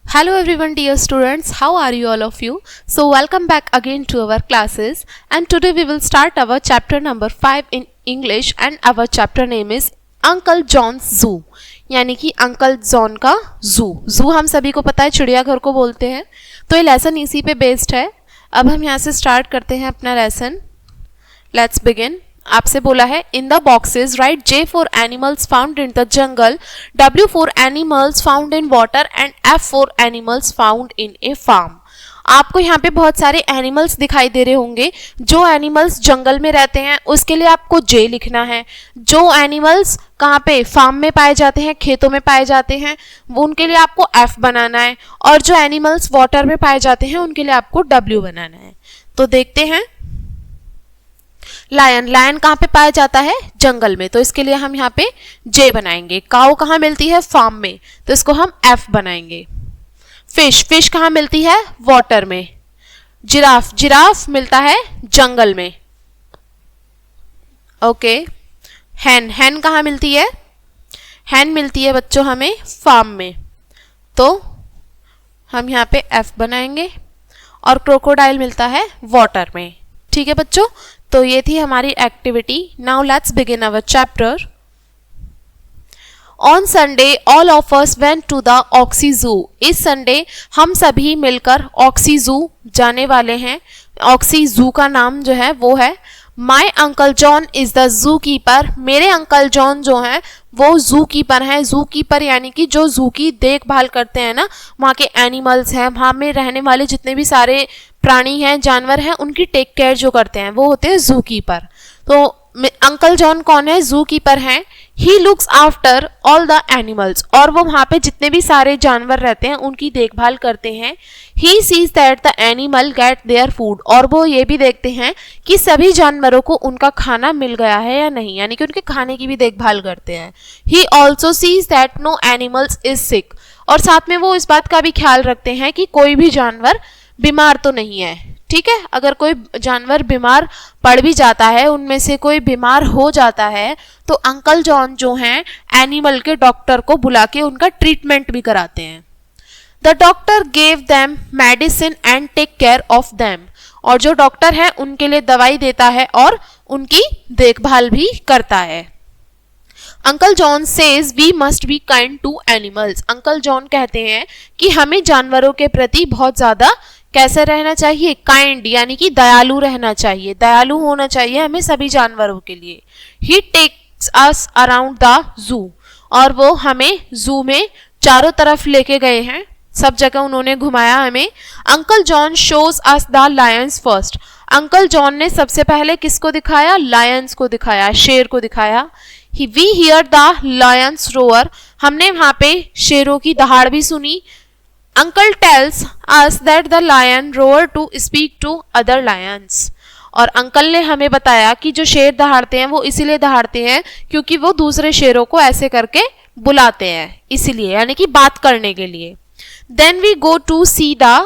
Hello everyone dear students, how are you all of you? So welcome back again to our classes and today we will start our chapter number 5 in English and our chapter name is Uncle John's Zoo यानी कि uncle John का जू हम सभी को पता है चिड़ियाघर को बोलते हैं। तो ये लेसन इसी पे बेस्ड है। अब हम यहाँ से स्टार्ट करते हैं अपना लेसन। Let's begin. आपसे बोला है in the boxes write J for animals found in the jungle, W for animals found in water and F for animals found in a farm. आपको यहाँ पे बहुत सारे एनिमल्स दिखाई दे रहे होंगे। जो एनिमल्स जंगल में रहते हैं उसके लिए आपको J लिखना है। जो एनिमल्स कहाँ पे फार्म में पाए जाते हैं, खेतों में पाए जाते हैं, उनके लिए आपको F बनाना है। और जो एनिमल्स वाटर में पाए जाते हैं उनके लिए आपको W बनाना है। तो देखते हैं। लायन कहाँ पे पाया जाता है? जंगल में, तो इसके लिए हम यहाँ पे J बनाएंगे। काऊ कहाँ मिलती है? फार्म में, तो इसको हम F बनाएंगे। फिश कहाँ मिलती है? वाटर में। जिराफ मिलता है जंगल में। ओके। हैन कहाँ मिलती है? हैन मिलती है बच्चों हमें फार्म में, तो हम यहाँ पे F बनाएंगे। और क्रोकोडाइल मिलता है वाटर में। ठीक है बच्चों, तो ये थी हमारी activity. Now let's begin our chapter. On Sunday all of us went to the Oxy zoo. इस संडे हम सभी मिलकर ऑक्सी जू जाने वाले हैं। ऑक्सी जू का नाम जो है वो है my uncle John is the zoo keeper. मेरे अंकल जॉन जो हैं वो जू कीपर हैं। जू कीपर यानी कि जो जू की देखभाल करते हैं ना, वहाँ के एनिमल्स हैं, वहाँ में रहने वाले जितने भी सारे प्राणी हैं, जानवर हैं, उनकी टेक केयर जो करते हैं वो होते हैं जू कीपर। तो अंकल जॉन कौन है? जू कीपर हैं। He looks after all the animals, और वो वहाँ पे जितने भी सारे जानवर रहते हैं उनकी देखभाल करते हैं। He sees that the animal gate their food, और वो ये भी देखते हैं कि सभी जानवरों को उनका खाना मिल गया है या नहीं, यानी कि उनके खाने की भी देखभाल करते हैं। He also sees that no animals is sick, और साथ में वो इस बात का भी ख्याल रखते हैं कि कोई भी जानवर बीमार तो नहीं है। ठीक है, अगर कोई जानवर बीमार पड़ भी जाता है, उनमें से कोई बीमार हो जाता है, तो अंकल जॉन जो हैं एनिमल के डॉक्टर को बुला के उनका ट्रीटमेंट भी कराते हैं। The doctor gave them medicine and take care of them, और जो डॉक्टर है उनके लिए दवाई देता है और उनकी देखभाल भी करता है। Uncle John says we must be kind to animals. Uncle John कहते हैं कि हमें जानवरों के प्रति बहुत ज्यादा कैसे रहना चाहिए? काइंड यानी कि दयालु रहना चाहिए, दयालु होना चाहिए हमें सभी जानवरों के लिए। He takes us around the zoo, और वो हमें जू में चारों तरफ लेके गए हैं, सब जगह उन्होंने घुमाया हमें। Uncle John shows us the Lions first. Uncle John ने सबसे पहले किसको दिखाया? लायंस को दिखाया, शेर को दिखाया। We hear the lions roar, हमने वहां पे शेरों की दहाड़ भी सुनी। Uncle tells us that the lion roared to speak to other lions, और अंकल ने हमें बताया कि जो शेर दहाड़ते हैं वो इसीलिए दहाड़ते हैं क्योंकि वो दूसरे शेरों को ऐसे करके बुलाते हैं, इसीलिए, यानी कि बात करने के लिए। Then we go to see the,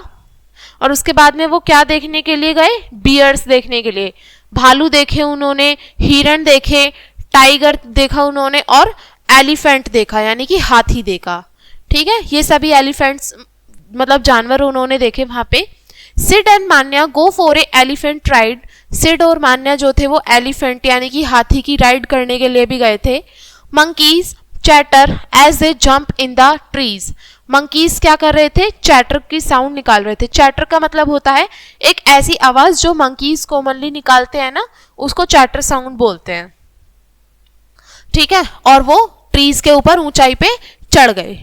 और उसके बाद में वो क्या देखने के लिए गए? बियर्स देखने के लिए। भालू देखे उन्होंने, हिरण देखे, टाइगर देखा उन्होंने, और एलिफेंट देखा यानी कि हाथी देखा। ठीक है, ये सभी एलिफेंट्स मतलब जानवर उन्होंने देखे वहां पे। Sid and Manya go for a elephant ride. Sid और मान्या जो थे वो एलिफेंट यानी कि हाथी की राइड करने के लिए भी गए थे। Monkeys chatter as they jump in the trees. Monkeys क्या कर रहे थे? चैटर की साउंड निकाल रहे थे। चैटर का मतलब होता है एक ऐसी आवाज जो मंकीज कॉमनली निकालते हैं ना, उसको चैटर साउंड बोलते हैं। ठीक है, और वो ट्रीज के ऊपर ऊंचाई पे चढ़ गए।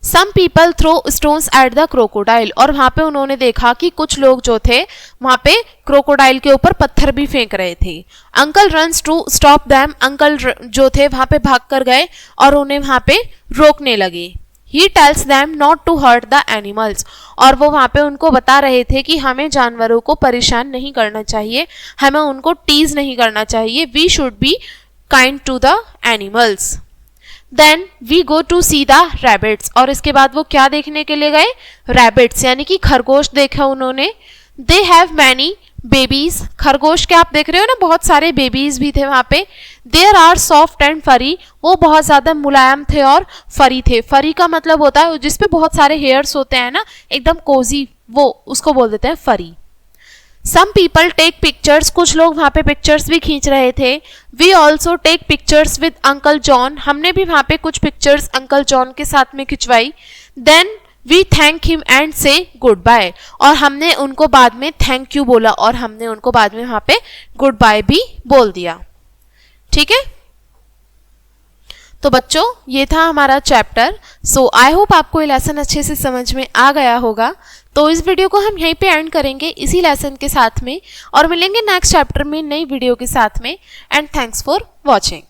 Some people throw stones at the crocodile, और वहां पे उन्होंने देखा कि कुछ लोग जो थे वहां पे क्रोकोडाइल के ऊपर पत्थर भी फेंक रहे थे। Uncle runs to stop them, uncle जो थे वहां पे भाग कर गए और उन्हें वहां पे रोकने लगे। He tells them not to hurt the animals, और वो वहां पे उनको बता रहे थे कि हमें जानवरों को परेशान नहीं करना चाहिए, हमें उनको टीज नहीं करना चाहिए। We should be kind to the animals. Then we go to see the rabbits, और इसके बाद वो क्या देखने के लिए गए? रैबिट्स यानी कि खरगोश देखा उन्होंने। They have many babies, खरगोश के आप देख रहे हो ना, बहुत सारे बेबीज भी थे वहां पे। देयर आर सॉफ्ट एंड फरी, वो बहुत ज़्यादा मुलायम थे और फरी थे। फरी का मतलब होता है जिसपे बहुत सारे हेयर्स होते हैं ना, एकदम कोजी, वो उसको बोल देते हैं फरी। सम पीपल टेक पिक्चर्स, कुछ लोग वहाँ पे पिक्चर्स भी खींच रहे थे। We also take pictures with uncle John, हमने भी वहाँ पे कुछ पिक्चर्स अंकल जॉन के साथ में खिंचवाई। Then we thank him and say goodbye, और हमने उनको बाद में थैंक यू बोला और हमने उनको बाद में वहाँ पे गुड बाय भी बोल दिया। ठीक है, तो बच्चों ये था हमारा चैप्टर। सो आई होप आपको ये लेसन अच्छे से समझ में आ गया होगा। तो इस वीडियो को हम यहीं पे एंड करेंगे इसी लेसन के साथ में, और मिलेंगे नेक्स्ट चैप्टर में नई वीडियो के साथ में। And thanks for watching.